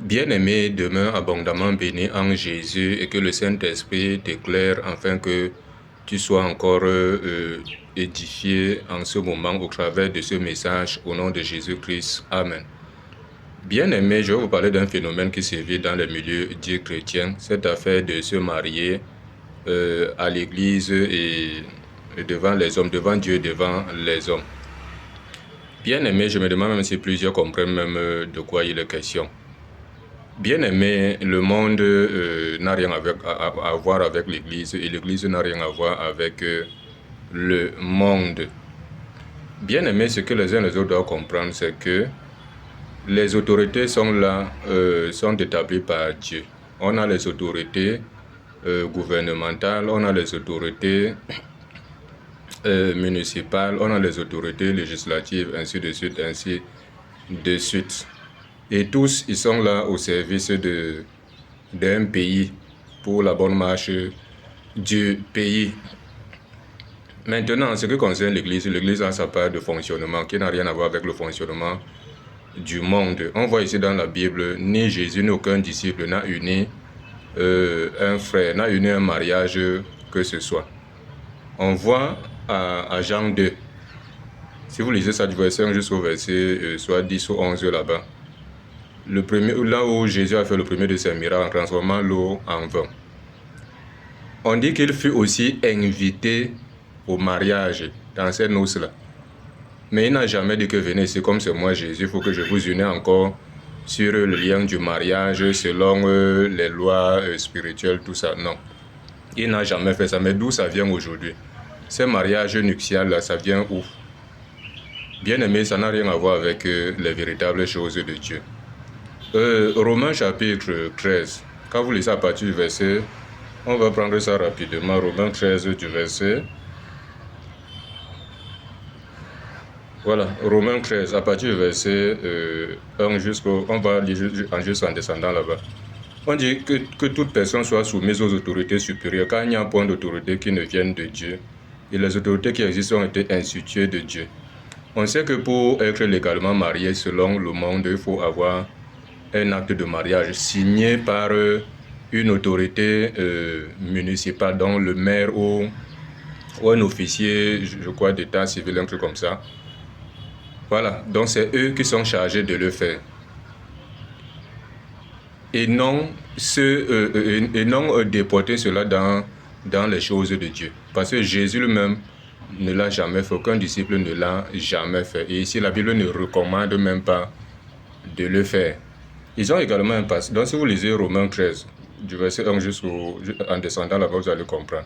Bien-aimé, demeure abondamment béni en Jésus et que le Saint-Esprit t'éclaire afin que tu sois encore édifié en ce moment au travers de ce message au nom de Jésus-Christ. Amen. Bien-aimé, je vais vous parler d'un phénomène qui se vit dans le milieu dits chrétien, cette affaire de se marier à l'église et devant les hommes, devant Dieu, devant les hommes. Bien-aimé, je me demande même si plusieurs comprennent même de quoi il est question. Bien-aimé, le monde n'a rien à voir avec l'Église et l'Église n'a rien à voir avec le monde. Bien-aimé, ce que les uns et les autres doivent comprendre, c'est que les autorités sont là, sont établies par Dieu. On a les autorités gouvernementales, on a les autorités municipales, on a les autorités législatives, ainsi de suite, ainsi de suite. Et tous, ils sont là au service d'un pays, pour la bonne marche du pays. Maintenant, en ce qui concerne l'Église, l'Église a sa part de fonctionnement qui n'a rien à voir avec le fonctionnement du monde. On voit ici dans la Bible, ni Jésus, ni aucun disciple n'a uni un frère, n'a uni un mariage que ce soit. On voit à Jean 2, si vous lisez ça du verset 1 jusqu'au verset soit 10 ou 11 là-bas, là où Jésus a fait le premier de ses miracles en transformant l'eau en vin. On dit qu'il fut aussi invité au mariage dans ces noces-là. Mais il n'a jamais dit que venez ici comme c'est moi Jésus, il faut que je vous unisse encore sur le lien du mariage selon les lois spirituelles, tout ça. Non, il n'a jamais fait ça. Mais d'où ça vient aujourd'hui? Ces mariages nuptials-là, ça vient où? Bien aimé, ça n'a rien à voir avec les véritables choses de Dieu. Romains chapitre 13, quand vous lisez à partir du verset, on va prendre ça rapidement, Romains 13 du verset, voilà, Romains 13, à partir du verset 1 jusqu'au, on va lire juste en descendant là-bas. On dit que toute personne soit soumise aux autorités supérieures, car il n'y a point d'autorité qui ne vienne de Dieu, et les autorités qui existent ont été instituées de Dieu. On sait que pour être légalement marié selon le monde, il faut avoir un acte de mariage signé par une autorité municipale, dont le maire ou un officier, je crois, d'état civil, un truc comme ça. Voilà, donc c'est eux qui sont chargés de le faire. Et non, déporter cela dans les choses de Dieu. Parce que Jésus lui-même ne l'a jamais fait, aucun disciple ne l'a jamais fait. Et ici, la Bible ne recommande même pas de le faire. Ils ont également un passage. Donc si vous lisez Romains 13, du verset 1 en descendant là-bas, vous allez comprendre.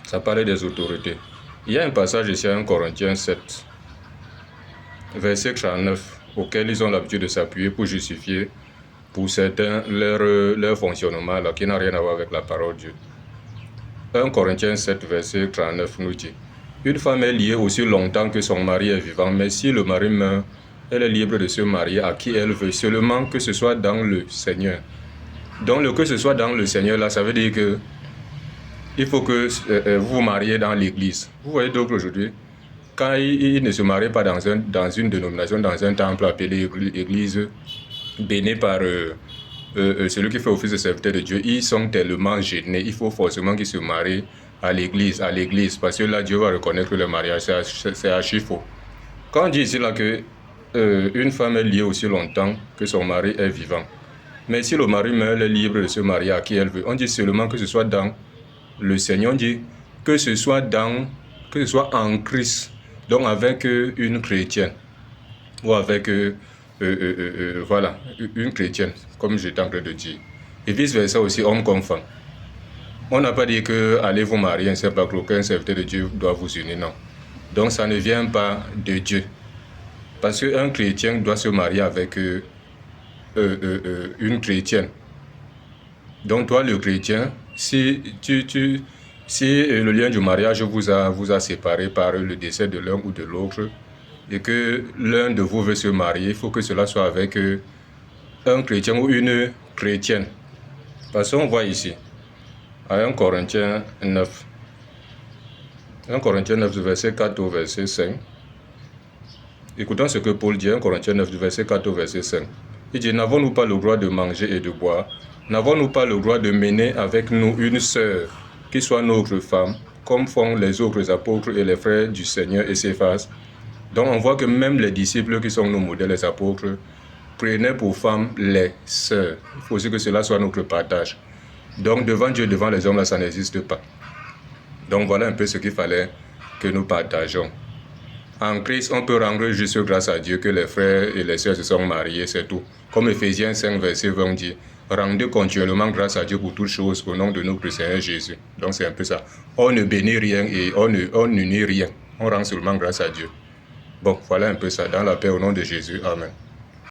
Ça parlait des autorités. Il y a un passage ici à 1 Corinthiens 7, verset 39, auquel ils ont l'habitude de s'appuyer pour justifier pour certains leur fonctionnement là, qui n'a rien à voir avec la parole de Dieu. 1 Corinthiens 7, verset 39 nous dit: une femme est liée aussi longtemps que son mari est vivant, mais si le mari meurt, elle est libre de se marier à qui elle veut, seulement que ce soit dans le Seigneur. Donc le que ce soit dans le Seigneur, là, ça veut dire que il faut que vous vous mariez dans l'église. Vous voyez donc aujourd'hui, quand ils ne se marient pas dans une dénomination, dans un temple appelé église, béni par celui qui fait office de serviteur de Dieu, ils sont tellement gênés. Il faut forcément qu'ils se marient à l'église, parce que là, Dieu va reconnaître que le mariage, c'est archi faux. Quand on dit ici là que une femme est liée aussi longtemps que son mari est vivant, mais si le mari meurt, elle est libre de se marier à qui elle veut. On dit seulement que ce soit dans le Seigneur. On dit que ce soit en Christ, donc avec une chrétienne ou avec voilà, une chrétienne, comme j'étais en train de dire. Et vice versa aussi, homme comme femme. On n'a pas dit que allez vous marier, c'est pas qu'aucun serviteur de Dieu doit vous unir, non. Donc ça ne vient pas de Dieu. Parce qu'un chrétien doit se marier avec une chrétienne. Donc toi, le chrétien, si le lien du mariage vous a séparé par le décès de l'un ou de l'autre, et que l'un de vous veut se marier, il faut que cela soit avec un chrétien ou une chrétienne. Parce qu'on voit ici, à 1 Corinthiens 9, 1 Corinthiens 9, du verset 4 au verset 5, écoutons ce que Paul dit, 1 Corinthiens 9, du verset 4 au verset 5. Il dit, n'avons-nous pas le droit de manger et de boire? N'avons-nous pas le droit de mener avec nous une sœur qui soit notre femme, comme font les autres apôtres et les frères du Seigneur et Céphas? Donc on voit que même les disciples qui sont nos modèles, les apôtres, prenaient pour femmes les sœurs. Il faut aussi que cela soit notre partage. Donc devant Dieu, devant les hommes, là, ça n'existe pas. Donc voilà un peu ce qu'il fallait que nous partageons. En Christ, on peut rendre juste grâce à Dieu que les frères et les sœurs se sont mariés, c'est tout. Comme Ephésiens 5, verset 20 dit, rendez continuellement grâce à Dieu pour toutes choses au nom de notre Seigneur Jésus. Donc c'est un peu ça. On ne bénit rien et on n'unit rien. On rend seulement grâce à Dieu. Bon, voilà un peu ça. Dans la paix au nom de Jésus. Amen.